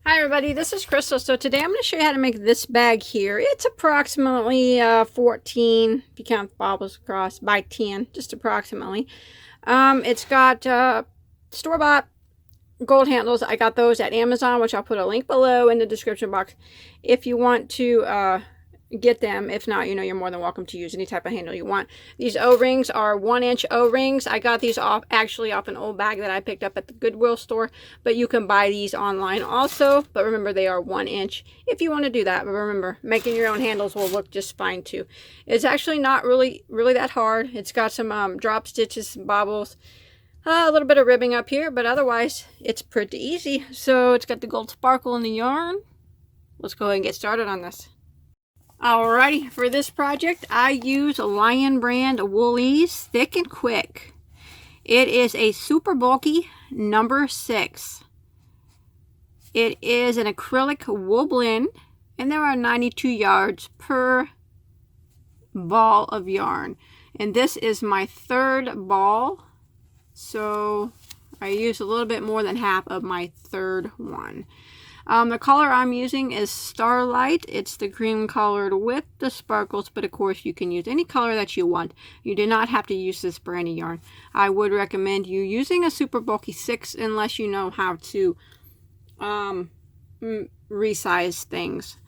Hi everybody, this is Crystal. So today I'm going to show you how to make this bag here. It's approximately 14, if you count the bobbles across, by 10, just approximately. It's got store-bought gold handles. I got those at Amazon, which I'll put a link below in the description box if you want to get them. If not, you're more than welcome to use any type of handle you want. These O-rings are 1-inch O-rings. I got these off an old bag that I picked up at the Goodwill store, but you can buy these online also. But remember, they are 1-inch if you want to do that. But remember, making your own handles will look just fine too. It's actually not really that hard. It's got some drop stitches, some bobbles, a little bit of ribbing up here, but otherwise it's pretty easy. So it's got the gold sparkle in the yarn. Let's go ahead and get started on this. Alrighty, for this project I use a Lion brand Woolies Thick and Quick. It is a super bulky number 6. It is an acrylic wool blend, and there are 92 yards per ball of yarn. And this is my 3rd ball, so I use a little bit more than half of my 3rd one. The color I'm using is Starlit. It's the cream colored with the sparkles, but of course you can use any color that you want. You do not have to use this brand of yarn. I would recommend you using a super bulky 6 unless you know how to resize things.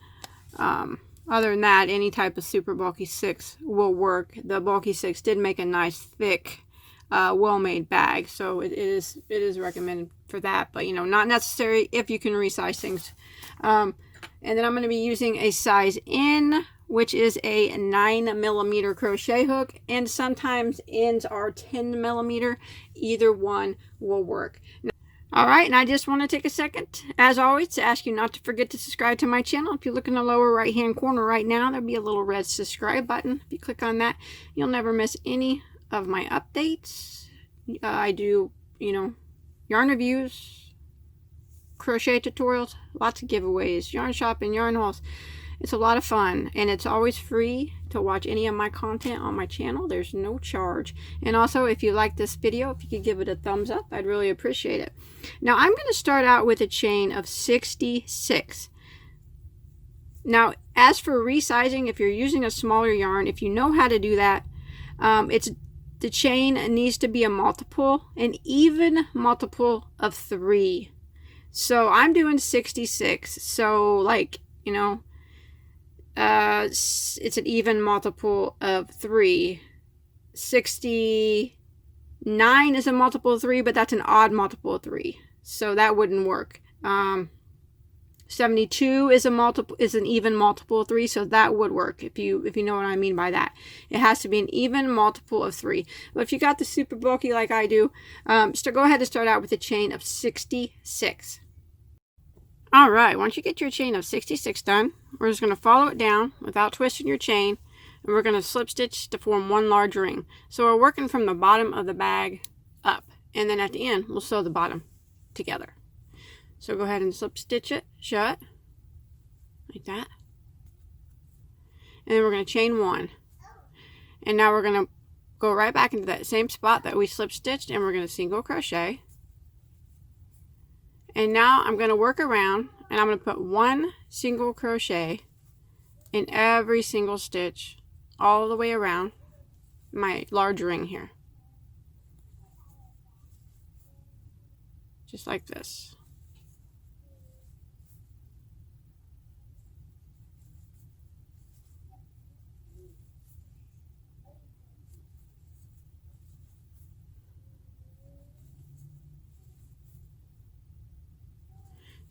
Other than that, any type of super bulky 6 will work. The bulky 6 did make a nice thick well-made bag, so it is recommended for that, but not necessary if you can resize things. And then I'm going to be using a size N, which is a 9mm crochet hook, and sometimes ends are 10mm. Either one will work. Alright, and I just want to take a second, as always, to ask you not to forget to subscribe to my channel. If you look in the lower right hand corner right now, there'll be a little red subscribe button. If you click on that, you'll never miss any of my updates. I do, yarn reviews, crochet tutorials, lots of giveaways, yarn shopping, yarn hauls. It's a lot of fun, and it's always free to watch any of my content on my channel. There's no charge. And also, if you like this video, if you could give it a thumbs up, I'd really appreciate it. Now, I'm going to start out with a chain of 66. Now, as for resizing, if you're using a smaller yarn, if you know how to do that, the chain needs to be a multiple, an even multiple of 3. So I'm doing 66. So it's an even multiple of 3. 69 is a multiple of 3, but that's an odd multiple of 3. So that wouldn't work. 72 is an even multiple of 3, so that would work if you know what I mean by that. It has to be an even multiple of 3. But if you got the super bulky like I do, so go ahead and start out with a chain of 66. Alright, once you get your chain of 66 done, we're just going to follow it down without twisting your chain, and we're going to slip stitch to form one large ring. So we're working from the bottom of the bag up, and then at the end we'll sew the bottom together. So go ahead and slip stitch it shut, like that. And then we're going to chain 1. And now we're going to go right back into that same spot that we slip stitched, and we're going to single crochet. And now I'm going to work around, and I'm going to put 1 single crochet in every single stitch all the way around my large ring here. Just like this.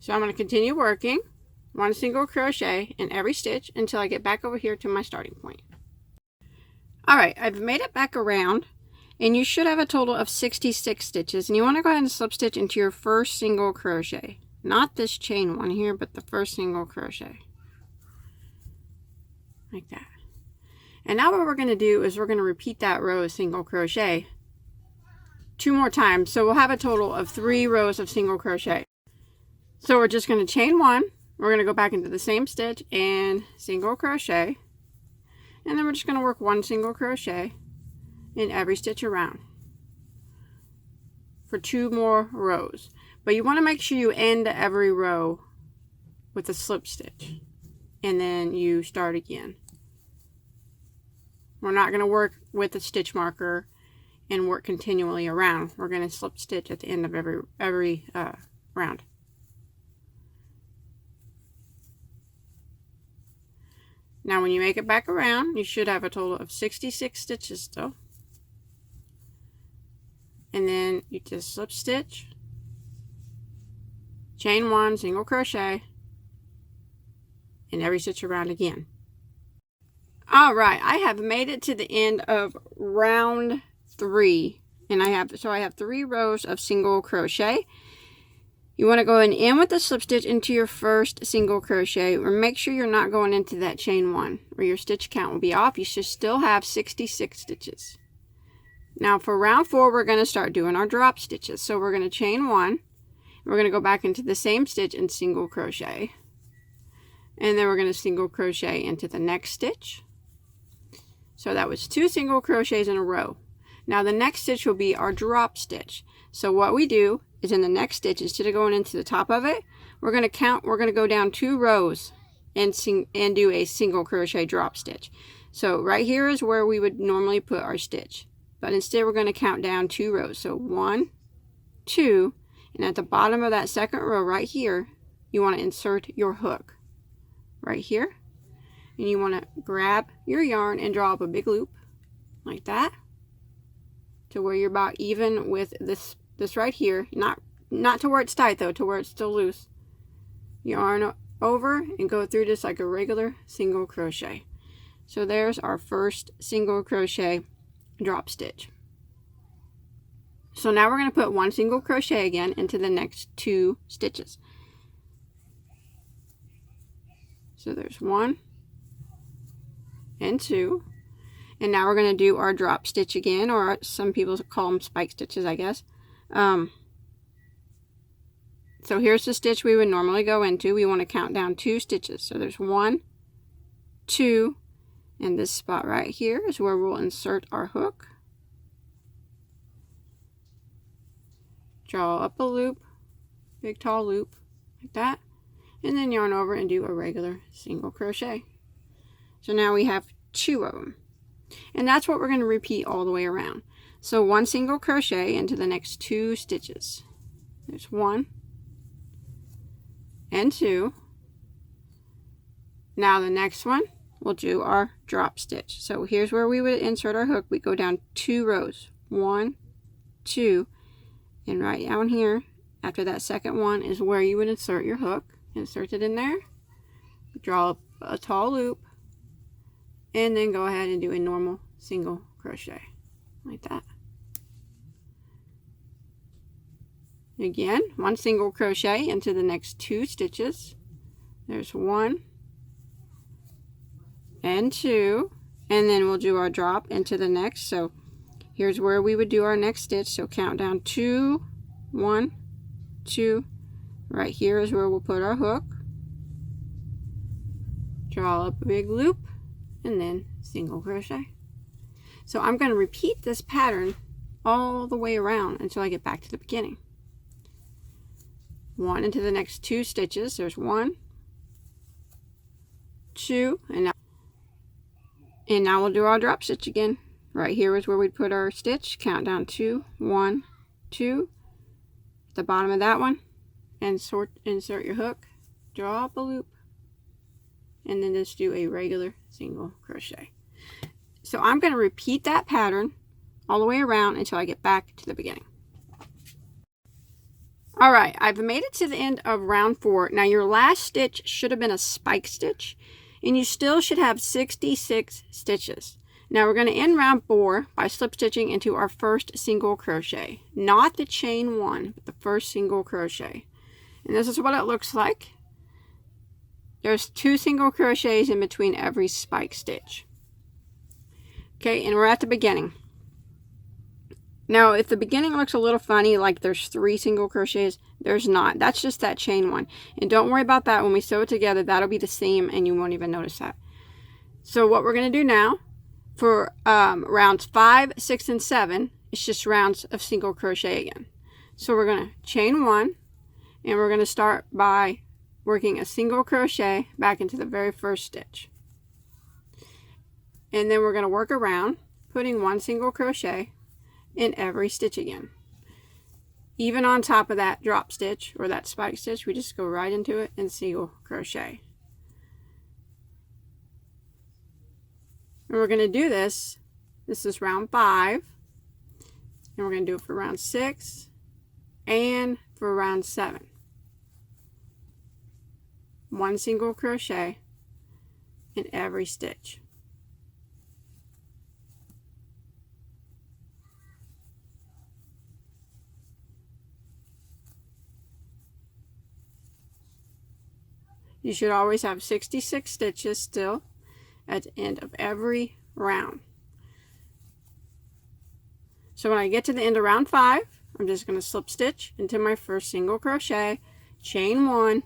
So I'm going to continue working 1 single crochet in every stitch until I get back over here to my starting point. Alright, I've made it back around, and you should have a total of 66 stitches, and you want to go ahead and slip stitch into your first single crochet. Not this chain one here, but the first single crochet. Like that. And now what we're going to do is we're going to repeat that row of single crochet 2 more times, so we'll have a total of 3 rows of single crochet. So we're just going to chain 1, we're going to go back into the same stitch and single crochet, and then we're just going to work 1 single crochet in every stitch around for 2 more rows. But you want to make sure you end every row with a slip stitch, and then you start again. We're not going to work with a stitch marker and work continually around. We're going to slip stitch at the end of every round. Now when you make it back around, you should have a total of 66 stitches still. And then you just slip stitch, chain 1, single crochet, and every stitch around again. Alright, I have made it to the end of round 3, and I have 3 rows of single crochet. You want to go in with the slip stitch into your first single crochet, or make sure you're not going into that chain 1 or your stitch count will be off. You should still have 66 stitches. Now for round 4, we're going to start doing our drop stitches. So we're going to chain 1, we're going to go back into the same stitch and single crochet, and then we're going to single crochet into the next stitch. So that was 2 single crochets in a row. Now the next stitch will be our drop stitch. So what we do is in the next stitch, instead of going into the top of it, we're going to go down 2 rows and do a single crochet drop stitch. So right here is where we would normally put our stitch, but instead we're going to count down 2 rows. So 1, 2, and at the bottom of that second row right here, you want to insert your hook right here, and you want to grab your yarn and draw up a big loop like that to where you're about even with this right here, not to where it's tight though, to where it's still loose. Yarn over and go through just like a regular single crochet. So there's our first single crochet drop stitch. So now we're going to put 1 single crochet again into the next 2 stitches. So there's 1 and 2, and now we're going to do our drop stitch again, or some people call them spike stitches, I guess. So here's the stitch we would normally go into. We want to count down 2 stitches. So there's 1, 2, and this spot right here is where we'll insert our hook. Draw up a loop, big tall loop like that, and then yarn over and do a regular single crochet. So now we have 2 of them, and that's what we're going to repeat all the way around. So 1 single crochet into the next 2 stitches. There's 1 and 2. Now the next one, we'll do our drop stitch. So here's where we would insert our hook. We go down 2 rows, 1, 2, and right down here after that second one is where you would insert your hook. Insert it in there, draw up a tall loop, and then go ahead and do a normal single crochet like that. Again, 1 single crochet into the next 2 stitches. There's 1 and 2, and then we'll do our drop into the next. So here's where we would do our next stitch. So count down 2, 1, 2. Right here is where we'll put our hook. Draw up a big loop, and then single crochet. So I'm going to repeat this pattern all the way around until I get back to the beginning. 1 into the next 2 stitches. There's 1, 2, and now we'll do our drop stitch again. Right here is where we'd put our stitch. Count down 2, 1, 2. At the bottom of that one, and insert your hook, draw up a loop, and then just do a regular single crochet. So I'm going to repeat that pattern all the way around until I get back to the beginning. Alright, I've made it to the end of round 4. Now your last stitch should have been a spike stitch, and you still should have 66 stitches. Now we're going to end round 4 by slip stitching into our first single crochet. Not the chain 1, but the first single crochet. And this is what it looks like. There's 2 single crochets in between every spike stitch. Okay, and we're at the beginning. Now, if the beginning looks a little funny, like there's 3 single crochets, there's not. That's just that chain 1. And don't worry about that. When we sew it together, that'll be the same, and you won't even notice that. So what we're going to do now, for rounds 5, 6, and 7, it's just rounds of single crochet again. So we're going to chain 1, and we're going to start by working a single crochet back into the very first stitch. And then we're going to work around, putting 1 single crochet in every stitch again. Even on top of that drop stitch or that spike stitch, we just go right into it and single crochet. And we're going to do this. This is round 5. And we're going to do it for round 6 and for round 7. 1 single crochet in every stitch. You should always have 66 stitches still at the end of every round. So when I get to the end of round 5, I'm just going to slip stitch into my first single crochet, chain 1,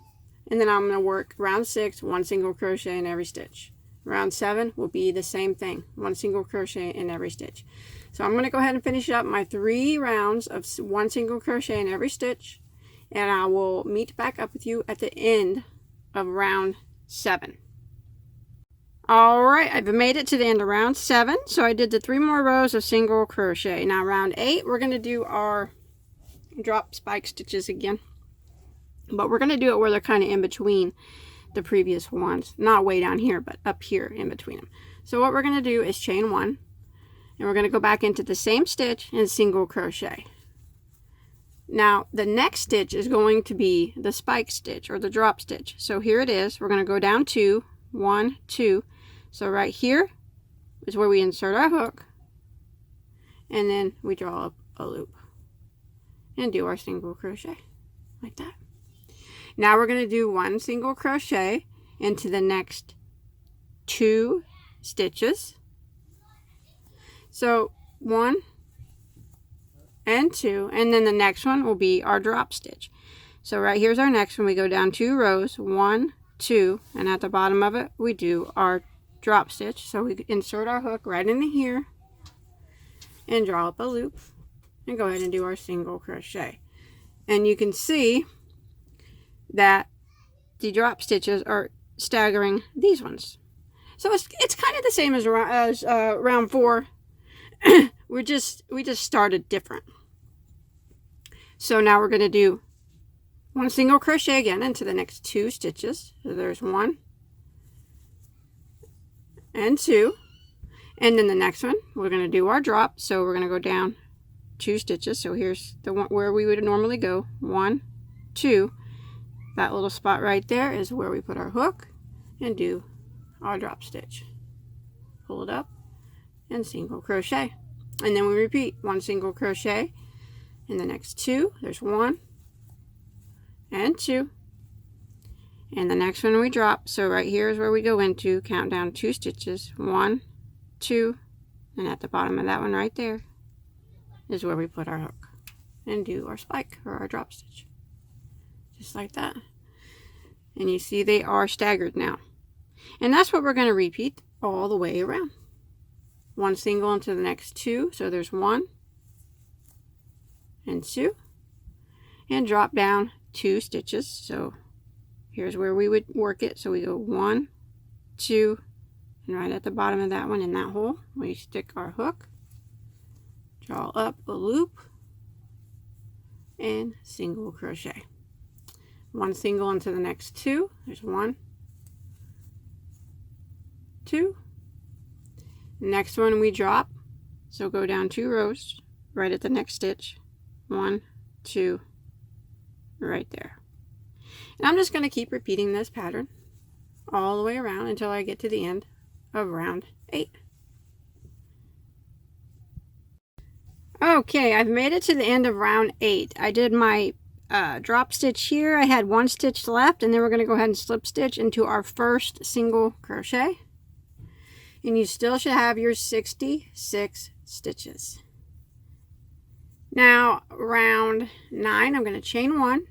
and then I'm going to work round 6, 1 single crochet in every stitch. Round 7 will be the same thing, 1 single crochet in every stitch. So I'm going to go ahead and finish up my 3 rounds of 1 single crochet in every stitch, and I will meet back up with you at the end of round 7. Alright, I've made it to the end of round 7, so I did the 3 more rows of single crochet. Now round 8, we're going to do our drop spike stitches again, but we're going to do it where they're kind of in between the previous ones, not way down here, but up here in between them. So what we're going to do is chain 1, and we're going to go back into the same stitch and single crochet. Now the next stitch is going to be the spike stitch or the drop stitch. So here it is. We're going to go down 2, 1, 2. So right here is where we insert our hook, and then we draw up a loop and do our single crochet like that. Now we're going to do 1 single crochet into the next 2 stitches. So 1 and 2, and then the next one will be our drop stitch. So right here's our next one. We go down 2 rows, 1, 2, and at the bottom of it we do our drop stitch. So we insert our hook right into here and draw up a loop and go ahead and do our single crochet. And you can see that the drop stitches are staggering these ones. So it's kind of the same as round 4. we just started different. So now we're going to do 1 single crochet again into the next 2 stitches. So there's 1 and 2, and then the next one we're going to do our drop. So we're going to go down 2 stitches. So here's the one where we would normally go, 1, 2. That little spot right there is where we put our hook and do our drop stitch. Pull it up and single crochet, and then we repeat 1 single crochet in the next 2. There's 1 and 2, and the next one we drop. So right here is where we go into, count down 2 stitches, 1, 2, and at the bottom of that one right there is where we put our hook and do our spike or our drop stitch, just like that. And you see they are staggered now, and that's what we're going to repeat all the way around. 1 single into the next 2, so there's 1 and 2, and drop down 2 stitches. So here's where we would work it. So we go 1, 2, and right at the bottom of that one in that hole we stick our hook, draw up a loop, and single crochet. 1 single into the next 2, there's 1, 2. Next one we drop, so go down 2 rows right at the next stitch, 1, 2, right there. And I'm just going to keep repeating this pattern all the way around until I get to the end of round 8. Okay, I've made it to the end of round 8. I did my drop stitch here. I had 1 stitch left, and then we're going to go ahead and slip stitch into our first single crochet. And you still should have your 66 stitches. Now round 9, I'm going to chain 1.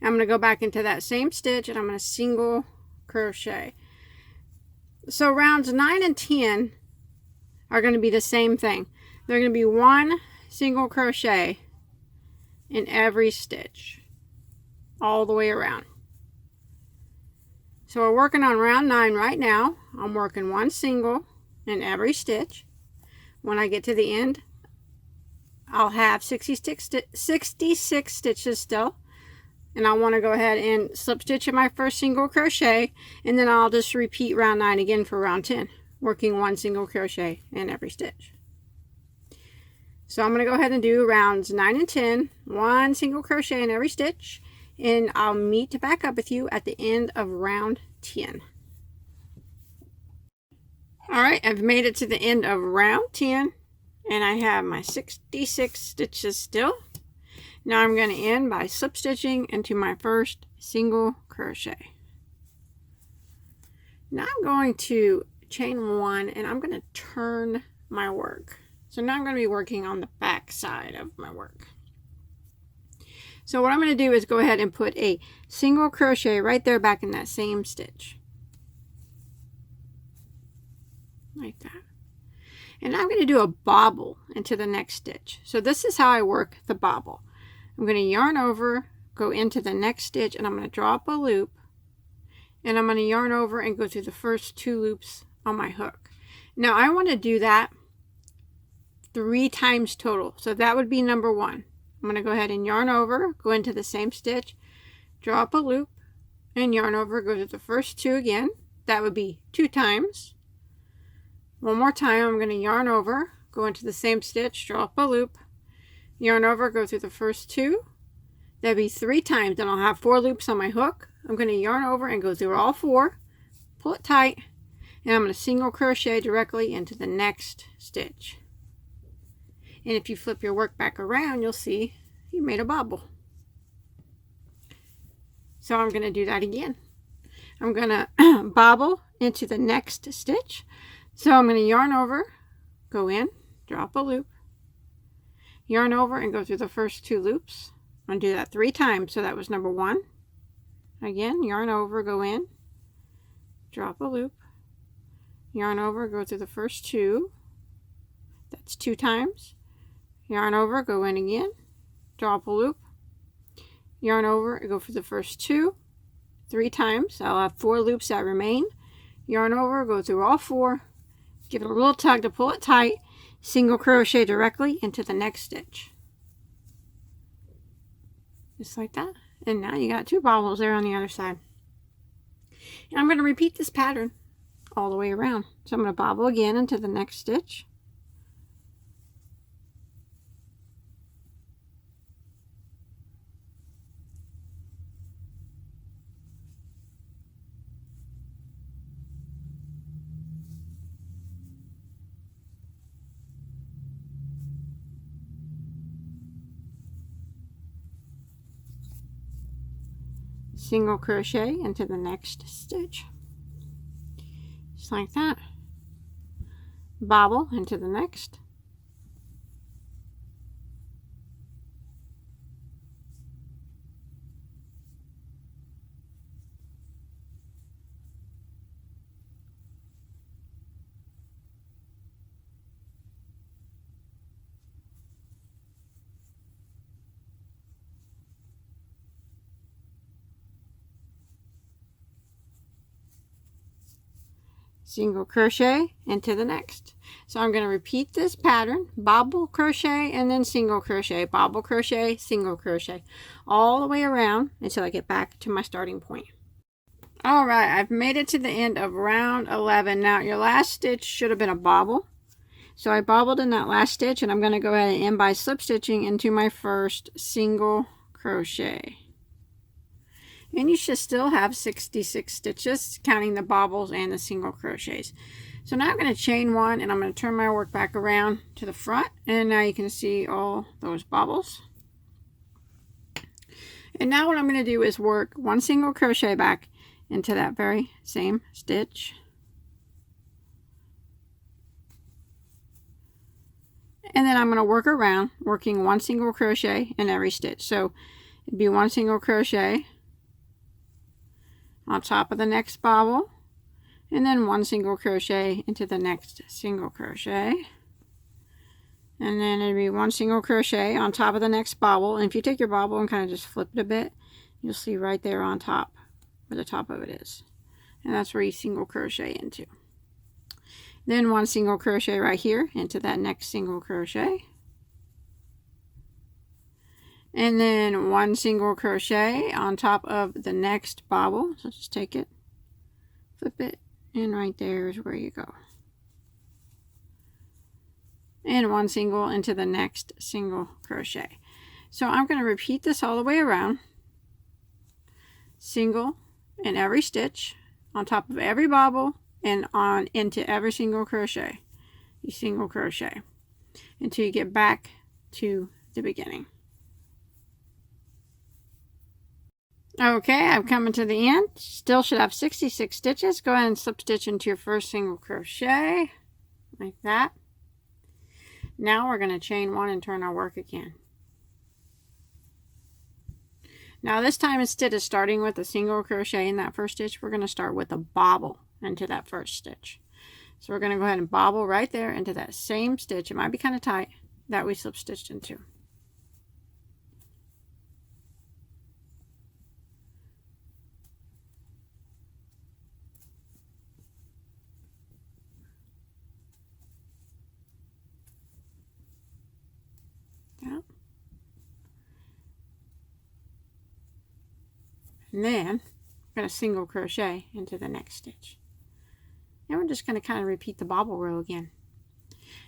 I'm going to go back into that same stitch, and I'm going to single crochet. So rounds 9 and 10 are going to be the same thing. They're going to be 1 single crochet in every stitch all the way around. So we're working on round 9 right now. I'm working 1 single in every stitch. When I get to the end, I'll have 66 stitches still. And I want to go ahead and slip stitch in my first single crochet, and then I'll just repeat round 9 again for round 10, working 1 single crochet in every stitch. So I'm going to go ahead and do rounds 9 and 10, 1 single crochet in every stitch, and I'll meet back up with you at the end of round 10. Alright, I've made it to the end of round 10, and I have my 66 stitches still. Now I'm going to end by slip stitching into my first single crochet. Now I'm going to chain 1, and I'm going to turn my work. So now I'm going to be working on the back side of my work. So what I'm going to do is go ahead and put a single crochet right there back in that same stitch. Like that. And I'm going to do a bobble into the next stitch. So this is how I work the bobble. I'm going to yarn over, go into the next stitch, and I'm going to draw up a loop, and I'm going to yarn over and go through the first 2 loops on my hook. Now I want to do that 3 times total, so that would be number 1. I'm going to go ahead and yarn over, go into the same stitch, draw up a loop, and yarn over, go to the first 2 again. That would be 2 times. One more time, I'm going to yarn over, go into the same stitch, draw up a loop, yarn over, go through the first 2. That'd be 3 times. Then I'll have 4 loops on my hook. I'm going to yarn over and go through all 4, pull it tight, and I'm going to single crochet directly into the next stitch. And if you flip your work back around, you'll see you made a bobble. So I'm going to do that again. I'm going to bobble into the next stitch. So I'm going to yarn over, go in, drop a loop, yarn over and go through the first 2 loops. I'm going to do that 3 times. So that was number 1. Again, yarn over, go in, drop a loop, yarn over, go through the first 2. That's 2 times. Yarn over, go in again, drop a loop, yarn over, go for the first 2, 3 times. I'll have 4 loops that remain. Yarn over, go through all 4, give it a little tug to pull it tight, single crochet directly into the next stitch. Just like that. And now you got 2 bobbles there on the other side. And I'm going to repeat this pattern all the way around. So I'm going to bobble again into the next stitch. Single crochet into the next stitch, just like that. Bobble into the next, single crochet into the next. So I'm going to repeat this pattern, bobble crochet and then single crochet, bobble crochet, single crochet, all the way around until I get back to my starting point. All right, I've made it to the end of round 11. Now your last stitch should have been a bobble. So I bobbled in that last stitch, and I'm going to go ahead and end by slip stitching into my first single crochet. And you should still have 66 stitches, counting the bobbles and the single crochets. So now I'm going to chain 1, and I'm going to turn my work back around to the front, and now you can see all those bobbles. And now what I'm going to do is work 1 single crochet back into that very same stitch. And then I'm going to work around, working 1 single crochet in every stitch. So it'd be 1 single crochet on top of the next bobble, and then 1 single crochet into the next single crochet, and then it'd be 1 single crochet on top of the next bobble. And if you take your bobble and kind of just flip it a bit, you'll see right there on top where the top of it is. and that's where you single crochet into. Then 1 single crochet right here into that next single crochet, and then 1 single crochet on top of the next bobble. So just take it, flip it, and right there is where you go. And 1 single into the next single crochet. So I'm going to repeat this all the way around. Single in every stitch, on top of every bobble, and on into every single crochet. You single crochet until you get back to the beginning. Okay, I'm coming to the end. Still should have 66 stitches. Go ahead and slip stitch into your first single crochet like that. Now we're going to chain 1 and turn our work again. Now this time, instead of starting with a single crochet in that first stitch, we're going to start with a bobble into that first stitch. So we're going to go ahead and bobble right there into that same stitch. It might be kind of tight that we slip stitched into. And then we're going to single crochet into the next stitch. And we're just going to kind of repeat the bobble row again.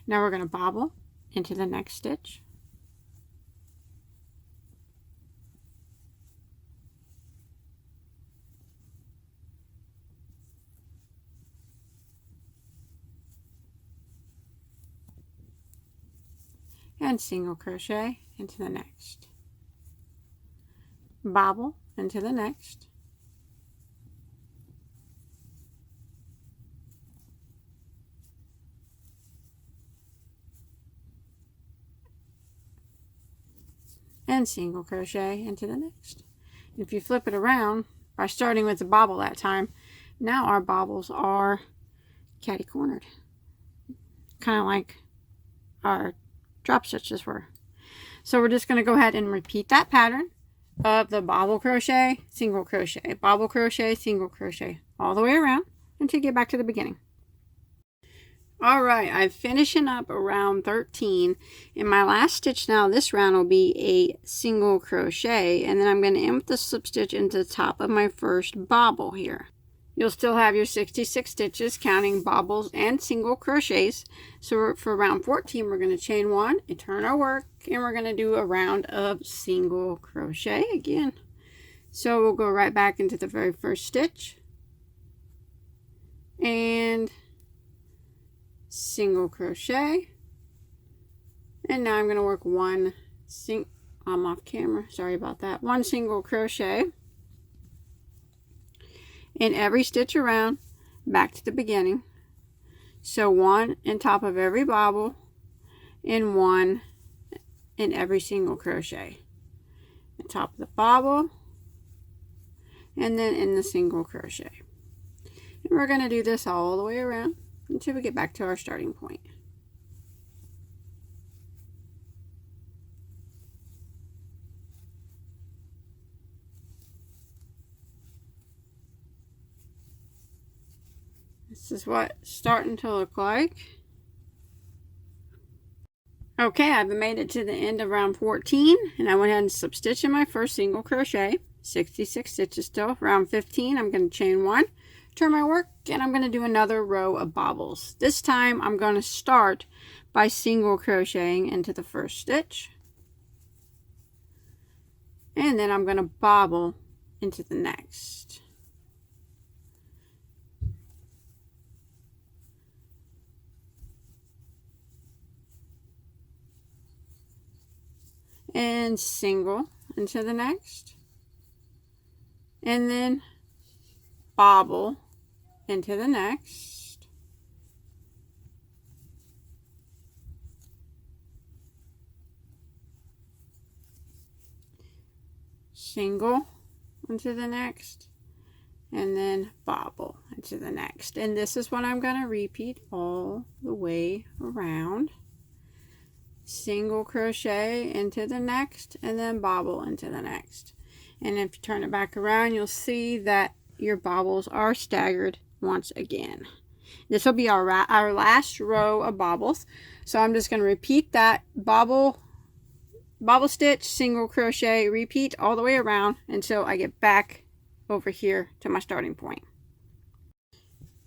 Now we're going to bobble into the next stitch. And single crochet into the next. Bobble into the next. And single crochet into the next. If you flip it around by starting with the bobble that time, now our bobbles are catty cornered, kind of like our drop stitches were. So we're just going to go ahead and repeat that pattern of the bobble crochet, single crochet, bobble crochet, single crochet, all the way around until you get back to the beginning. Alright, I'm finishing up around 13. In my last stitch now, this round will be a single crochet, and then I'm going to end with the slip stitch into the top of my first bobble here. You'll still have your 66 stitches counting bobbles and single crochets. So for round 14, we're going to chain 1 and turn our work, and we're going to do a round of single crochet again. So we'll go right back into the very first stitch and single crochet, and now I'm going to work I'm off camera, sorry about that, 1 single crochet in every stitch around back to the beginning. So 1 on top of every bobble and 1 in every single crochet, on top of the bobble and then in the single crochet. And we're going to do this all the way around until we get back to our starting point. This is what it's starting to look like. Okay, I've made it to the end of round 14, and I went ahead and slip stitch in my first single crochet, 66 stitches still. Round 15, I'm going to chain 1, turn my work, and I'm going to do another row of bobbles. This time I'm going to start by single crocheting into the first stitch, and then I'm going to bobble into the next. And single into the next, and then bobble into the next, single into the next, and then bobble into the next. And this is what I'm going to repeat all the way around. Single crochet into the next, and then bobble into the next. And if you turn it back around, you'll see that your bobbles are staggered once again. This will be our last row of bobbles. So I'm just going to repeat that bobble stitch, single crochet, repeat all the way around until I get back over here to my starting point.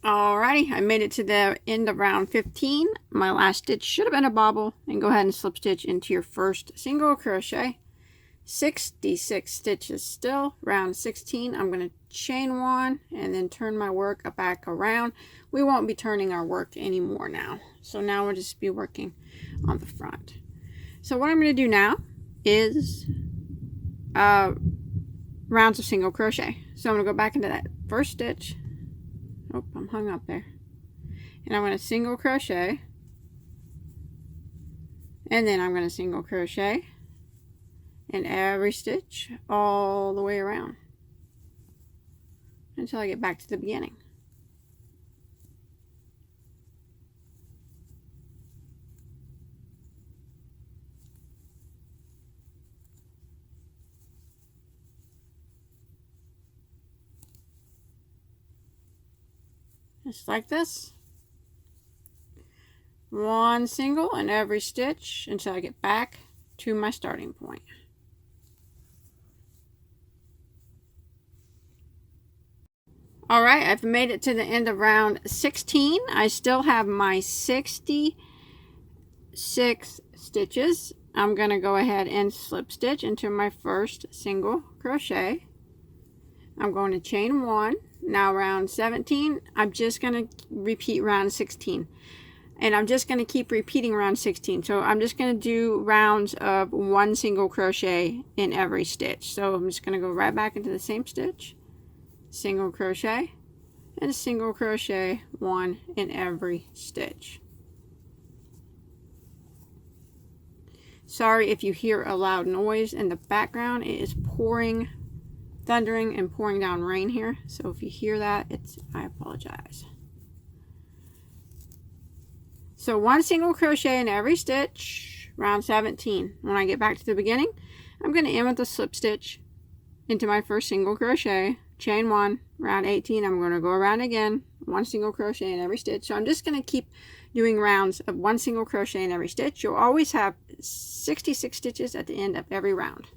Alrighty, I made it to the end of round 15. My last stitch should have been a bobble, and go ahead and slip stitch into your first single crochet. 66 stitches still. Round 16, I'm going to chain one and then turn my work back around. We won't be turning our work anymore now. So now we'll just be working on the front. So what I'm going to do now is rounds of single crochet. So I'm going to go back into that first stitch. Oh, I'm hung up there. And I'm going to single crochet. And then I'm going to single crochet in every stitch all the way around until I get back to the beginning. Just like this. One single in every stitch until I get back to my starting point. Alright, I've made it to the end of round 16. I still have my 66 stitches. I'm going to go ahead and slip stitch into my first single crochet. I'm going to chain one. Now round 17, I'm just going to repeat round 16. And I'm just going to keep repeating round 16. So I'm just going to do rounds of one single crochet in every stitch. So I'm just going to go right back into the same stitch. Single crochet and single crochet one in every stitch. Sorry if you hear a loud noise in the background. It is pouring, thundering and pouring down rain here. So if you hear that, I apologize. So one single crochet in every stitch, round 17. When I get back to the beginning, I'm going to end with a slip stitch into my first single crochet. Chain one. Round 18, I'm going to go around again, one single crochet in every stitch. So I'm just going to keep doing rounds of one single crochet in every stitch. You'll always have 66 stitches at the end of every round.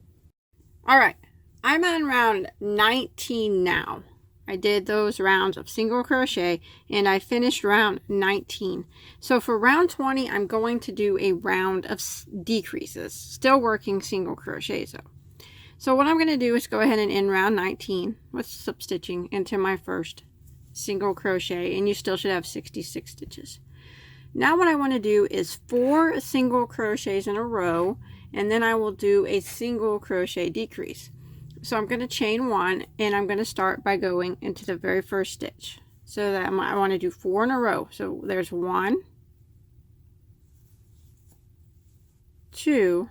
Alright, I'm on round 19 now. I did those rounds of single crochet and I finished round 19. So for round 20, I'm going to do a round of decreases, still working single crochets though. So what I'm going to do is go ahead and end round 19 with slip stitching into my first single crochet, and you still should have 66 stitches. Now what I want to do is 4 single crochets in a row, and then I will do a single crochet decrease. So I'm going to chain one, and I'm going to start by going into the very first stitch. So that I want to do 4 in a row. So there's 1, 2,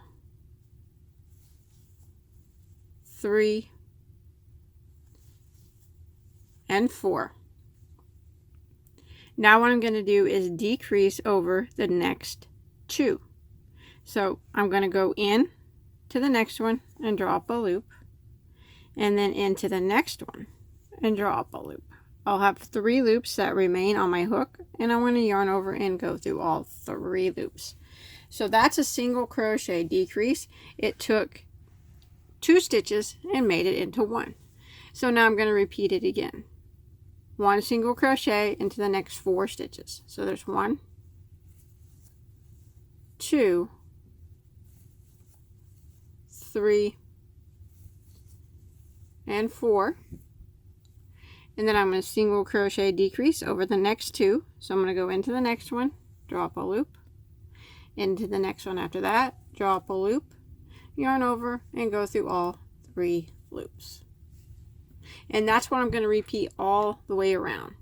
3, and 4. Now what I'm going to do is decrease over the next 2. So I'm going to go in to the next one and draw up a loop, and then into the next one and draw up a loop. I'll have 3 loops that remain on my hook, and I'm going to yarn over and go through all 3 loops. So that's a single crochet decrease. It took 2 stitches and made it into 1. So now I'm going to repeat it again. 1 single crochet into the next 4 stitches. So there's 1, 2, 3, and 4. And then I'm going to single crochet decrease over the next 2. So I'm going to go into the next one, draw up a loop, into the next one after that, draw up a loop, yarn over, and go through all 3 loops. And that's what I'm going to repeat all the way around.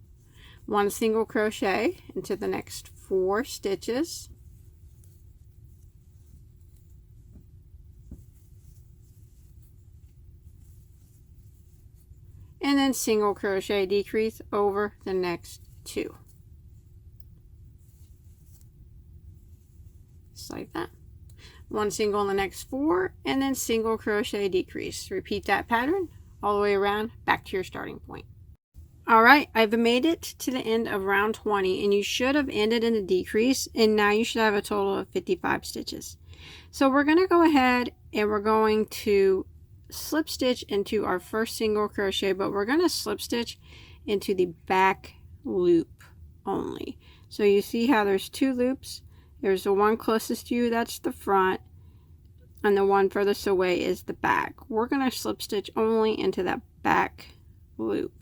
1 single crochet into the next 4 stitches, and then single crochet decrease over the next 2. Just like that. 1 single in the next 4, and then single crochet decrease. Repeat that pattern all the way around back to your starting point. All right, I've made it to the end of round 20, and you should have ended in a decrease, and now you should have a total of 55 stitches. So we're going to go ahead and we're going to slip stitch into our first single crochet, but we're going to slip stitch into the back loop only. So you see how there's two loops. There's the one closest to you, that's the front, and the one furthest away is the back. We're going to slip stitch only into that back loop.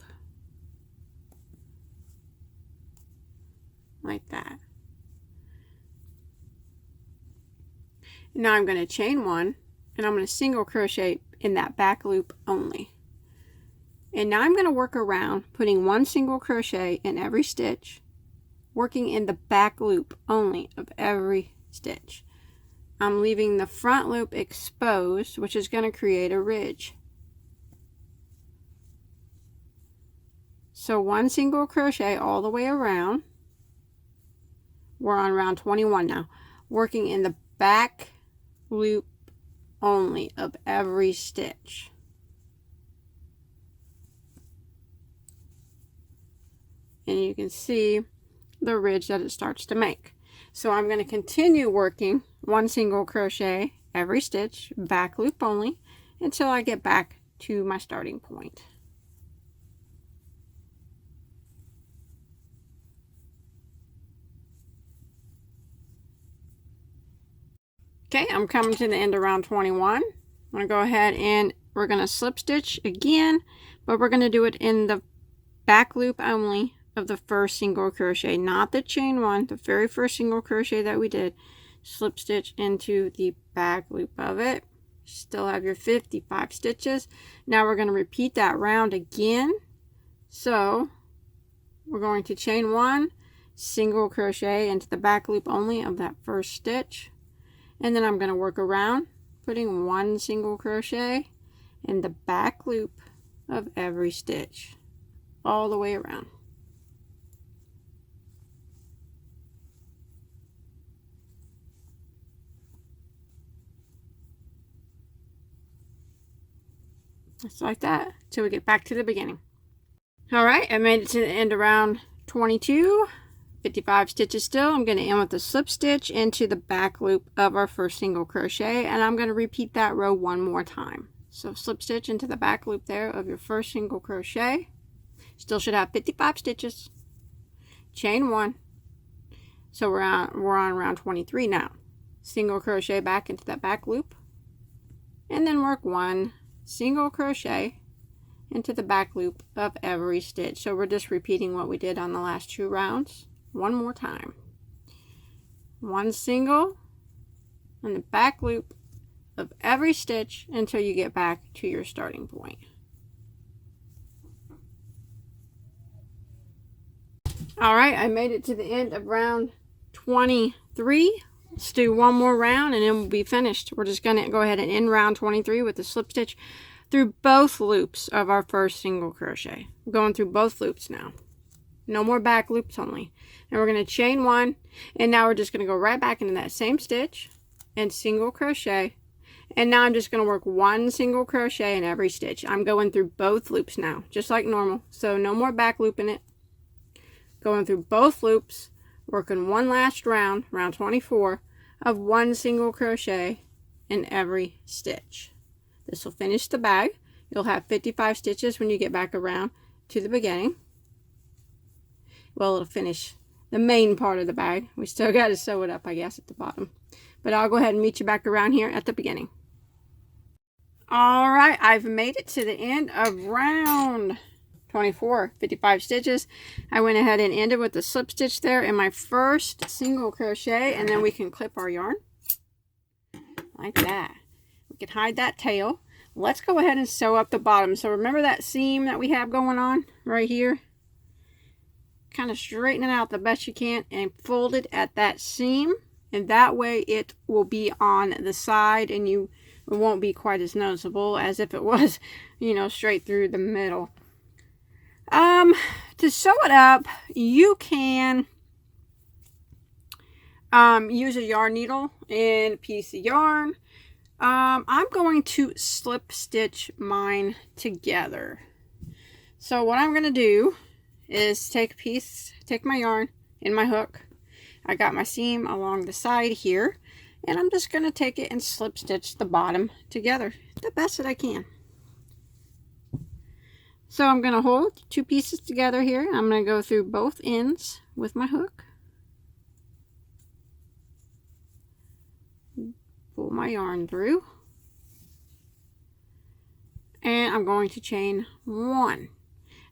Like that. Now I'm going to chain one, and I'm going to single crochet in that back loop only. And now I'm going to work around putting one single crochet in every stitch, working in the back loop only of every stitch. I'm leaving the front loop exposed, which is going to create a ridge. So one single crochet all the way around. We're on round 21 now, working in the back loop only of every stitch. And you can see the ridge that it starts to make. So I'm going to continue working one single crochet every stitch, back loop only, until I get back to my starting point. Okay, I'm coming to the end of round 21. I'm going to go ahead and we're going to slip stitch again, but we're going to do it in the back loop only of the first single crochet, not the chain one, the very first single crochet that we did. Slip stitch into the back loop of it. Still have your 55 stitches. Now we're going to repeat that round again. So we're going to chain one, single crochet into the back loop only of that first stitch. And then I'm going to work around putting one single crochet in the back loop of every stitch all the way around. Just like that till we get back to the beginning. All right, I made it to the end of round 22. 55 stitches still. I'm going to end with a slip stitch into the back loop of our first single crochet, and I'm going to repeat that row one more time. So slip stitch into the back loop there of your first single crochet. Still should have 55 stitches. Chain one. So we're on round 23 now. Single crochet back into that back loop, and then work one single crochet into the back loop of every stitch. So we're just repeating what we did on the last two rounds. One more time. One single in the back loop of every stitch until you get back to your starting point. All right, I made it to the end of round 23. Let's do one more round and then we'll be finished. We're just going to go ahead and end round 23 with a slip stitch through both loops of our first single crochet. We're going through both loops now. No more back loops only. And we're going to chain one, and now we're just going to go right back into that same stitch and single crochet. And now I'm just going to work one single crochet in every stitch. I'm going through both loops now, just like normal. So no more back loop in it. Going through both loops, working one last round, round 24, of one single crochet in every stitch. This will finish the bag. You'll have 55 stitches when you get back around to the beginning. Well, it'll finish the main part of the bag. We still got to sew it up, I guess, at the bottom. But I'll go ahead and meet you back around here at the beginning. All right, I've made it to the end of round 24, 55 stitches. I went ahead and ended with the slip stitch there in my first single crochet, and then we can clip our yarn like that. We can hide that tail. Let's go ahead and sew up the bottom. So remember that seam that we have going on right here? Kind of straighten it out the best you can and fold it at that seam, and that way it will be on the side and it won't be quite as noticeable as if it was, you know, straight through the middle. To sew it up, you can use a yarn needle and a piece of yarn. I'm going to slip stitch mine together. So what I'm going to do is take my yarn in my hook. I got my seam along the side here, and I'm just going to take it and slip stitch the bottom together the best that I can. So I'm going to hold 2 pieces together here. I'm going to go through both ends with my hook. Pull my yarn through. And I'm going to chain 1.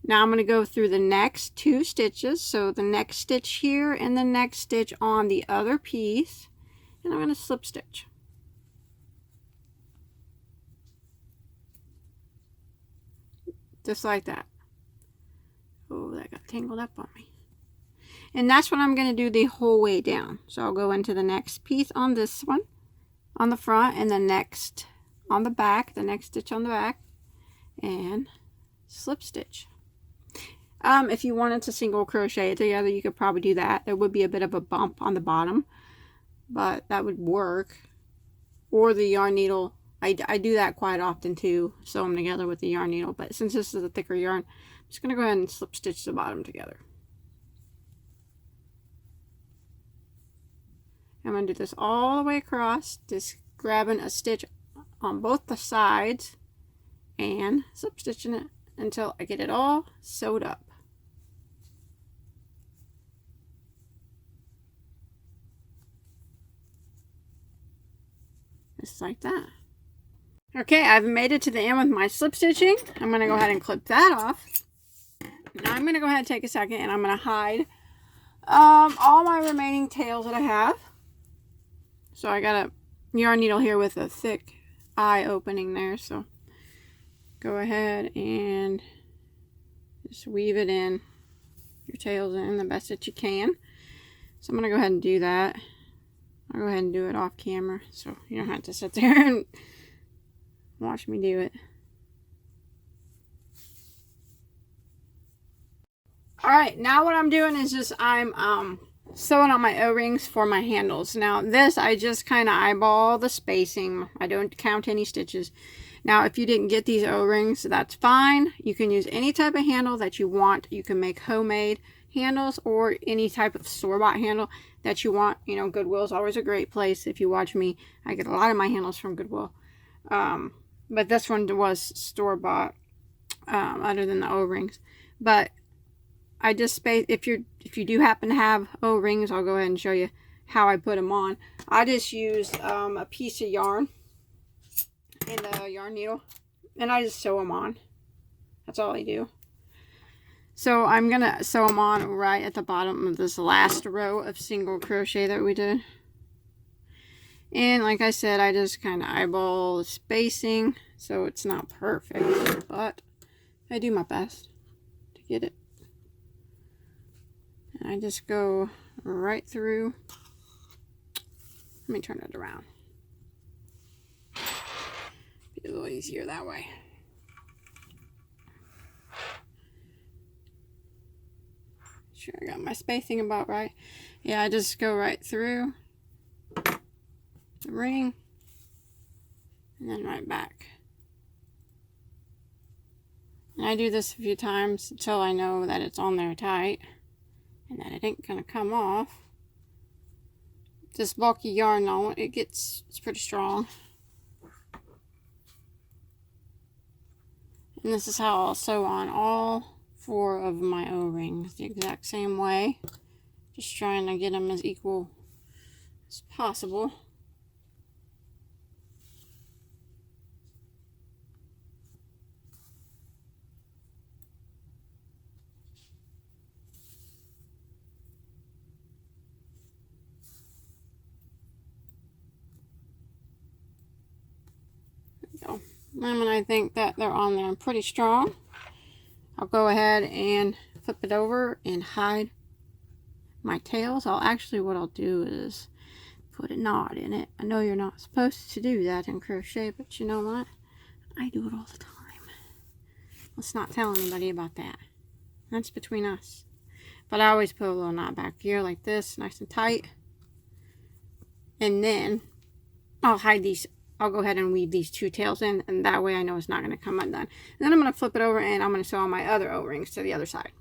Now I'm going to go through the next 2 stitches. So the next stitch here and the next stitch on the other piece. And I'm going to slip stitch. Just like that. Oh, that got tangled up on me. And that's what I'm going to do the whole way down. So I'll go into the next piece on this one, on the front, and the next on the back, the next stitch on the back, and slip stitch. If you wanted to single crochet it together, you could probably do that. There would be a bit of a bump on the bottom, but that would work. Or the yarn needle. I do that quite often too, sew them together with the yarn needle, but since this is a thicker yarn, I'm just going to go ahead and slip stitch the bottom together. I'm going to do this all the way across, just grabbing a stitch on both the sides and slip stitching it until I get it all sewed up. Just like that. Okay, I've made it to the end with my slip stitching. I'm going to go ahead and clip that off. Now I'm going to go ahead and take a second and I'm going to hide all my remaining tails that I have. So I got a yarn needle here with a thick eye opening there. So go ahead and just weave it in, your tails in the best that you can. So I'm going to go ahead and do that. I'll go ahead and do it off camera so you don't have to sit there and watch me do it. Alright, now what I'm doing is just I'm sewing on my O-rings for my handles. Now this, I just kind of eyeball the spacing. I don't count any stitches. Now if you didn't get these O-rings, that's fine. You can use any type of handle that you want. You can make homemade handles or any type of store-bought handle that you want. You know, Goodwill is always a great place. If you watch me, I get a lot of my handles from Goodwill. But this one was store-bought, other than the O-rings. But I just space, if you do happen to have O-rings, I'll go ahead and show you how I put them on. I just used a piece of yarn and a yarn needle, and I just sew them on. That's all I do. So I'm going to sew them on right at the bottom of this last row of single crochet that we did. And like I said, I just kind of eyeball the spacing, so it's not perfect, but I do my best to get it. And I just go right through. Let me turn it around. Be a little easier that way. Sure I got my spacing about right. Yeah, I just go right through the ring and then right back. And I do this a few times until I know that it's on there tight and that it ain't gonna come off. This bulky yarn on it's pretty strong. And this is how I'll sew on all 4 of my O-rings the exact same way. Just trying to get them as equal as possible. There we go. And when I think that they're on there pretty strong, I'll go ahead and flip it over and hide my tails. What I'll do is put a knot in it. I know you're not supposed to do that in crochet, but you know what? I do it all the time. Let's not tell anybody about that. That's between us. But I always put a little knot back here like this, nice and tight. And then I'll hide these. I'll go ahead and weave these 2 tails in, and that way I know it's not going to come undone. And then I'm going to flip it over and I'm going to sew on my other O-rings to the other side.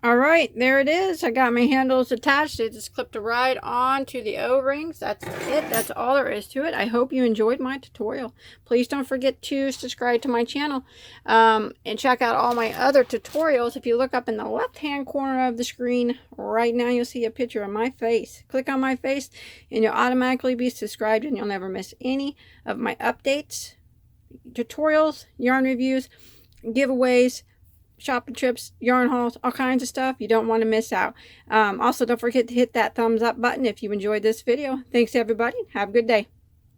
All right, there it is. I got my handles attached. It just clipped right onto the O-rings. That's it. That's all there is to it. I hope you enjoyed my tutorial. Please don't forget to subscribe to my channel and check out all my other tutorials. If you look up in the left-hand corner of the screen right now, you'll see a picture of my face. Click on my face and you'll automatically be subscribed and you'll never miss any of my updates, tutorials, yarn reviews, giveaways, shopping trips, yarn hauls, all kinds of stuff. You don't want to miss out. Also, don't forget to hit that thumbs up button if you enjoyed this video. Thanks, everybody. Have a good day.